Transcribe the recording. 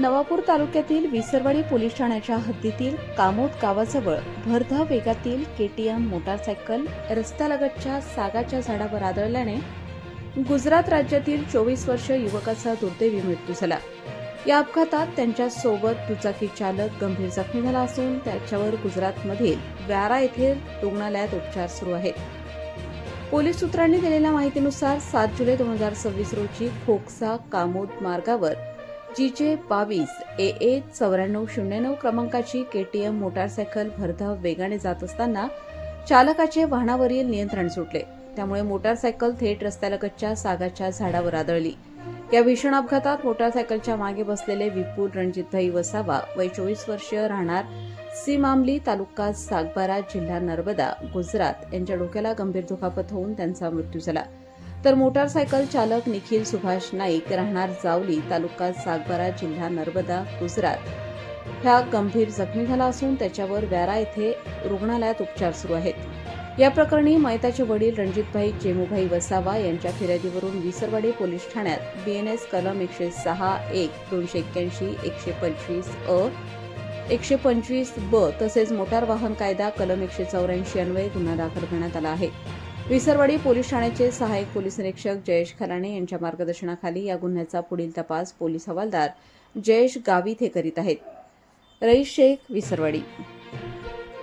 नवापूर तालुक्यातील विसरवाडी पोलीस ठाण्याच्या हद्दीतील कामोद गावाजवळ भरधाव वेगातील केटीएम मोटारसायकल रस्त्यालगतच्या सागाच्या झाडावर आदळल्याने गुजरात राज्यातील 24 वर्षीय युवकाचा दुर्दैवी मृत्यू झाला। या अपघातात त्यांच्या सोबत दुचाकी चालक गंभीर जखमी झाला असून त्याच्यावर गुजरातमधील व्यारा येथील रुग्णालयात उपचार सुरू आहेत। पोलीस सूत्रांनी दिलेल्या माहितीनुसार 7 जुलै 2026 रोजी खोकसा कामोद मार्गावर GJ 22 AA 9409 क्रमांकाची केटीएम मोटारसायकल भरधाव वेगाने जात असताना चालकाचे वाहनावरील नियंत्रण सुटले। त्यामुळे मोटारसायकल थेट रस्त्यालगतच्या सागाच्या झाडावर आदळली। या भीषण अपघातात मोटारसायकलच्या मागे बसलेले विपुल रणजितभाई वसावा वय 24 वर्षीय राहणार सीमामली तालुका सागबारा जिल्हा नर्मदा गुजरात यांच्या डोक्याला गंभीर दुखापत होऊन त्यांचा मृत्यू झाला। तर मोटारसायकल चालक निखिल सुभाष नाईक राहणार जावली तालुका सागबारा जिल्हा नर्मदा गुजरात ह्या गंभीर जखमी झाला असून त्याच्यावर व्यारा येथे रुग्णालयात उपचार सुरू आहेत। या प्रकरणी मयताचे वडील रणजितभाई जेमुभाई वसावा यांच्या फिर्यादीवरून विसरवाडी पोलीस ठाण्यात BNS कलम 106 1 281 125 अ 125 ब तसेच मोटार वाहन कायदा कलम 184 अन्वये गुन्हा दाखल करण्यात आला आहे। विसरवाडी पोलीस ठाण्याचे सहाय्यक पोलीस निरीक्षक जयेश खराणे यांच्या मार्गदर्शनाखाली या गुन्ह्याचा पुढील तपास पोलीस हवालदार जयेश गावित हे करीत आहेत। रईस शेख, विसरवाडी।